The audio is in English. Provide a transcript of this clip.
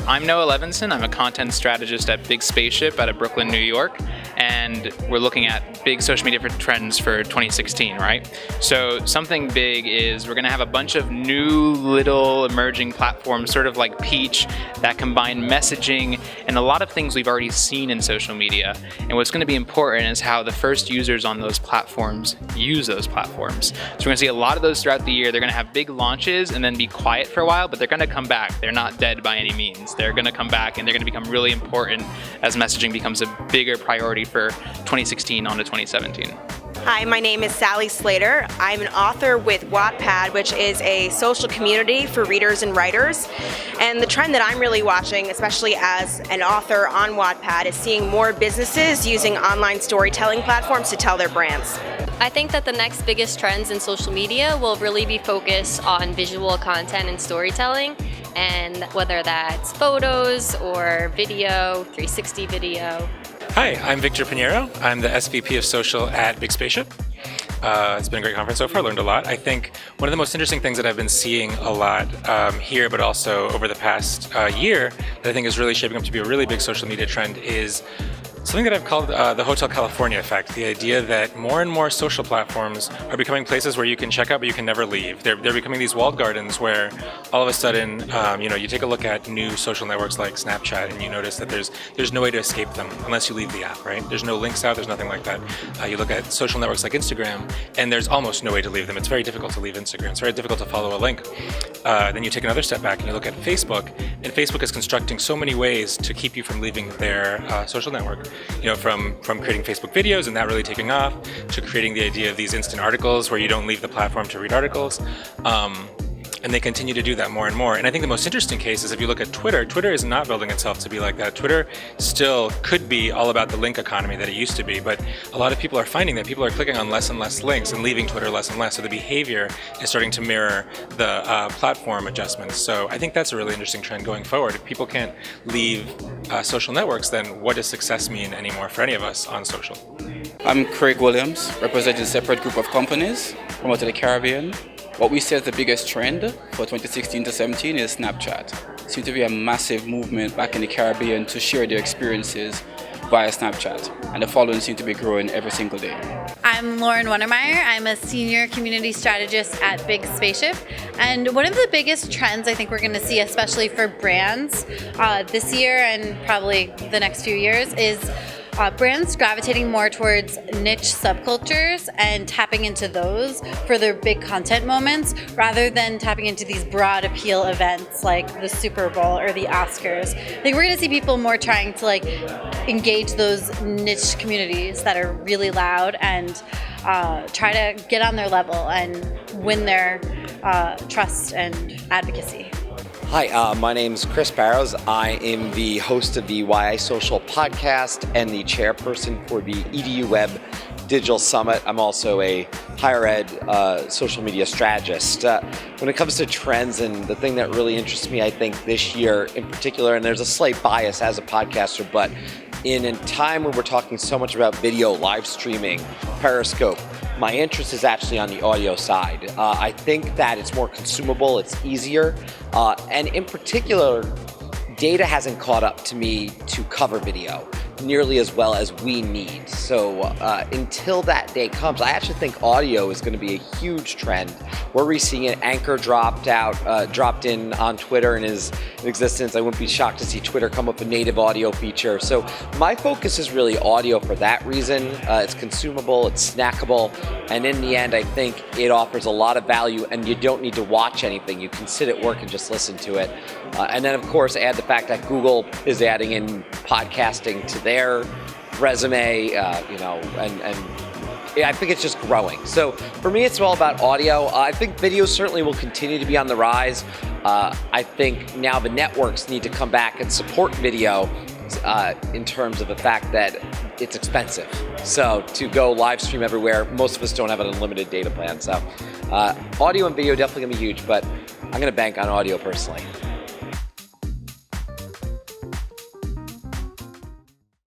I'm Noah Levinson. I'm a content strategist at Big Spaceship out of Brooklyn, New York, and we're looking at big social media trends for 2016, right? So something big is we're going to have a bunch of new little emerging platforms, sort of like Peach, that combine messaging and a lot of things we've already seen in social media. And what's going to be important is how the first users on those platforms use those platforms. So we're going to see a lot of those throughout the year. They're going to have big launches and then be quiet for a while, but they're going to come back. They're not dead by any means. They're going to come back and they're going to become really important as messaging becomes a bigger priority for 2016 on to 2017. Hi, my name is Sally Slater. I'm an author with Wattpad, which is a social community for readers and writers. And the trend that I'm really watching, especially as an author on Wattpad, is seeing more businesses using online storytelling platforms to tell their brands. I think that the next biggest trends in social media will really be focused on visual content and storytelling, and whether that's photos or video, 360 video. Hi, I'm Victor PINEIRO. I'm the SVP of Social at Big Spaceship. It's been a great conference so far, learned a lot. I think one of the most interesting things that I've been seeing a lot here, but also over the past year, that I think is really shaping up to be a really big social media trend is something that I've called the Hotel California effect. The idea that more and more social platforms are becoming places where you can check out but you can never leave. They're becoming these walled gardens where all of a sudden, you take a look at new social networks like Snapchat and you notice that there's no way to escape them unless you leave the app, right? There's no links out, there's nothing like that. You look at social networks like Instagram and there's almost no way to leave them. It's very difficult to leave Instagram. It's very difficult to follow a link. Then you take another step back and you look at Facebook, and Facebook is constructing so many ways to keep you from leaving their social network. From creating Facebook videos and that really taking off, to creating the idea of these instant articles where you don't leave the platform to read articles. And they continue to do that more and more. And I think the most interesting case is if you look at Twitter, Twitter is not building itself to be like that. Twitter still could be all about the link economy that it used to be, but a lot of people are finding that people are clicking on less and less links and leaving Twitter less and less. So the behavior is starting to mirror the platform adjustments. So I think that's a really interesting trend going forward. If people can't leave social networks, then what does success mean anymore for any of us on social? I'm Craig Williams, representing a separate group of companies from out of the Caribbean. What we see as the biggest trend for 2016 to 17 is Snapchat. It seems to be a massive movement back in the Caribbean to share their experiences via Snapchat, and the following seems to be growing every single day. I'm Lauren Wannermeyer. I'm a senior community strategist at Big Spaceship, and one of the biggest trends I think we're going to see, especially for brands this year and probably the next few years, is brands gravitating more towards niche subcultures and tapping into those for their big content moments rather than tapping into these broad appeal events like the Super Bowl or the Oscars. I think we're going to see people more trying to engage those niche communities that are really loud and try to get on their level and win their trust and advocacy. Hi, my name's Chris Barrows. I am the host of the Why I Social podcast and the chairperson for the EDU Web Digital Summit. I'm also a higher ed social media strategist. When it comes to trends, and the thing that really interests me, I think, this year in particular, and there's a slight bias as a podcaster, but in a time when we're talking so much about video, live streaming, Periscope, my interest is actually on the audio side. I think that it's more consumable, it's easier, and in particular, data hasn't caught up to me to cover video nearly as well as we need. So until that day comes, I actually think audio is going to be a huge trend. We're already seeing it. Anchor dropped in on Twitter and is in existence. I wouldn't be shocked to see Twitter come up with a native audio feature. So my focus is really audio for that reason. It's consumable, it's snackable, and in the end, I think it offers a lot of value, and you don't need to watch anything. You can sit at work and just listen to it. And then, of course, add the fact that Google is adding in podcasting to their resume, and I think it's just growing. So for me, it's all about audio. I think video certainly will continue to be on the rise. I think now the networks need to come back and support video in terms of the fact that it's expensive. So to go live stream everywhere, most of us don't have an unlimited data plan. So audio and video definitely gonna be huge, but I'm gonna bank on audio personally.